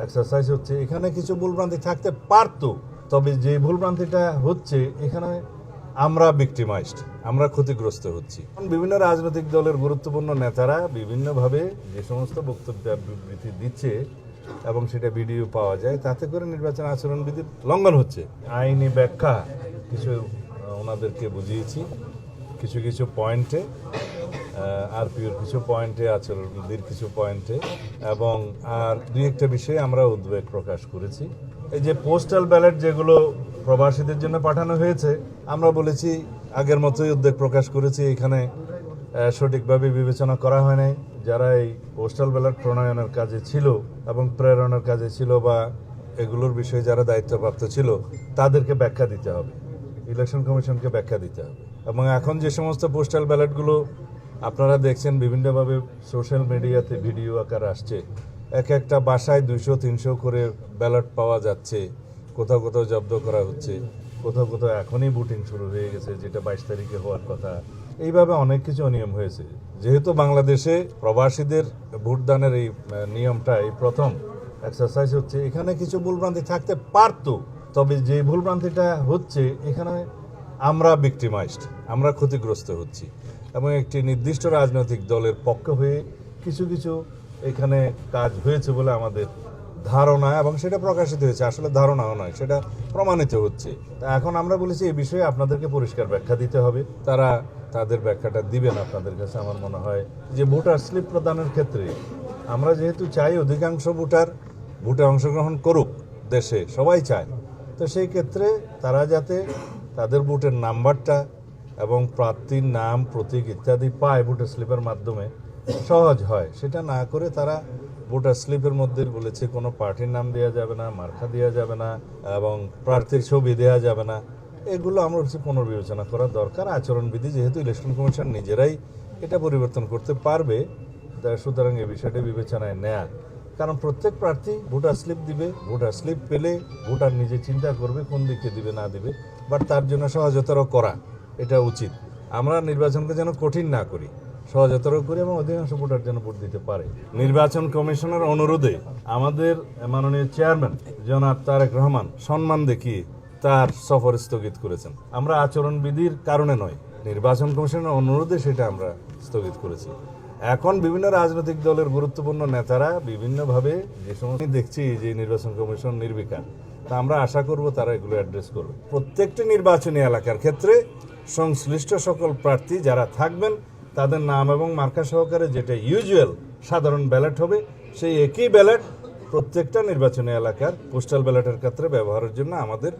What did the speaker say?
Exercise হচ্ছে, এখানে কিছু ভুলভ্রান্তি থাকতে পারতো, তবে যে ভুলভ্রান্তিটা হচ্ছে এখানে আমরা ভিক্টিমাইজড, আমরা ক্ষতিগ্রস্ত হচ্ছি। বিভিন্ন রাজনৈতিক দলের গুরুত্বপূর্ণ নেতারা বিভিন্নভাবে যে সমস্ত বক্তব্য বিবৃতি দিচ্ছে এবং সেটা ভিডিও পাওয়া যায়, তাতে করে নির্বাচন আচরণবিধির লঙ্ঘন হচ্ছে। আইনি ব্যাখ্যা কিছু ওনাদেরকে বুঝিয়েছি, কিছু কিছু পয়েন্টে, আরপিওর কিছু পয়েন্টে, আচরণবিধির কিছু পয়েন্টে, এবং আর দুই একটা বিষয়ে আমরা উদ্বেগ প্রকাশ করেছি। এই যে পোস্টাল ব্যালট যেগুলো প্রবাসীদের জন্য পাঠানো হয়েছে, আমরা বলেছি আগের মতোই উদ্বেগ প্রকাশ করেছি, এখানে সঠিকভাবে বিবেচনা করা হয় নাই। যারা এই পোস্টাল ব্যালট প্রণয়নের কাজে ছিল এবং প্রেরণের কাজে ছিল বা এগুলোর বিষয়ে যারা দায়িত্বপ্রাপ্ত ছিল, তাদেরকে ব্যাখ্যা দিতে হবে, ইলেকশন কমিশনকে ব্যাখ্যা দিতে হবে। এবং এখন যে সমস্ত পোস্টাল ব্যালটগুলো আপনারা দেখছেন বিভিন্নভাবে সোশ্যাল মিডিয়াতে ভিডিও আকার আসছে, এক একটা বাসায় 200-300 করে ব্যালট পাওয়া যাচ্ছে, কোথাও কোথাও জব্দ করা হচ্ছে, কোথাও কোথাও এখনই ভোটিং শুরু হয়ে গেছে, যেটা 22 তারিখে হওয়ার কথা। এইভাবে অনেক কিছু অনিয়ম হয়েছে। যেহেতু বাংলাদেশে প্রবাসীদের ভোটদানের এই নিয়মটা এই প্রথম এক্সারসাইজ হচ্ছে, এখানে কিছু ভুলভ্রান্তি থাকতে পারতো, তবে যে ভুলভ্রান্তিটা হচ্ছে এখানে আমরা ভিক্টিমাইজড, আমরা ক্ষতিগ্রস্ত হচ্ছি। এবং একটি নির্দিষ্ট রাজনৈতিক দলের পক্ষ হয়ে কিছু কিছু এখানে কাজ হয়েছে বলে আমাদের ধারণা, এবং সেটা প্রকাশিত হয়েছে। আসলে ধারণাও নয়, সেটা প্রমাণিত হচ্ছে। তা এখন আমরা বলেছি এই বিষয়ে আপনাদেরকে পরিষ্কার ব্যাখ্যা দিতে হবে। তারা তাদের ব্যাখ্যাটা দিবেন আপনাদের কাছে। আমার মনে হয় যে ভোটার স্লিপ প্রদানের ক্ষেত্রে আমরা যেহেতু চাই অধিকাংশ ভোটে অংশগ্রহণ করুক, দেশে সবাই চায়, তো সেই ক্ষেত্রে তারা যাতে তাদের ভোটের নাম্বারটা এবং প্রার্থীর নাম, প্রতীক ইত্যাদি পায় ভোটার স্লিপের মাধ্যমে, সহজ হয়। সেটা না করে তারা ভোটার স্লিপের মধ্যে বলেছে কোনো পার্টির নাম দেওয়া যাবে না, মার্কা দেওয়া যাবে না, এবং প্রার্থীর ছবি দেওয়া যাবে না। এগুলো আমরা হচ্ছে পুনর্বিবেচনা করা দরকার। আচরণবিধি যেহেতু ইলেকশন কমিশন নিজেরাই এটা পরিবর্তন করতে পারবে, সুতরাং এই বিষয়টা বিবেচনায় নেয়া। কারণ প্রত্যেক প্রার্থী ভোটার স্লিপ দিবে, ভোটার স্লিপ পেলে ভোটার নিজে চিন্তা করবে কোন দিকে দিবে না দিবে, বাট তার জন্য সহজতর করা এটা উচিত। আমরা নির্বাচনকে যেন কঠিন না করি, সহজতর করি এবং অধিকাংশ ভোটার যেন ভোট দিতে পারে। নির্বাচন কমিশনের অনুরোধে আমাদের মাননীয় চেয়ারম্যান জনাব তারেক রহমান সম্মান দেখিয়ে তার সফর স্থগিত করেছেন। আমরা আচরণবিধির কারণে নয়, নির্বাচন কমিশনের অনুরোধে সেটা আমরা স্থগিত করেছি। এখন বিভিন্ন রাজনৈতিক দলের গুরুত্বপূর্ণ নেতারা বিভিন্নভাবে যে সমস্ত দেখছি যে নির্বাচন কমিশন নির্বিকার, তা আমরা আশা করব তারা এগুলো অ্যাড্রেস করবে। প্রত্যেকটি নির্বাচনী এলাকার ক্ষেত্রে সংশ্লিষ্ট সকল প্রার্থী যারা থাকবেন তাদের নাম এবং মার্কা সহকারে যেটা ইউজুয়াল সাধারণ ব্যালট হবে, সেই একই ব্যালট প্রত্যেকটা নির্বাচনী এলাকার পোস্টাল ব্যালটের ক্ষেত্রে ব্যবহারের জন্য আমাদের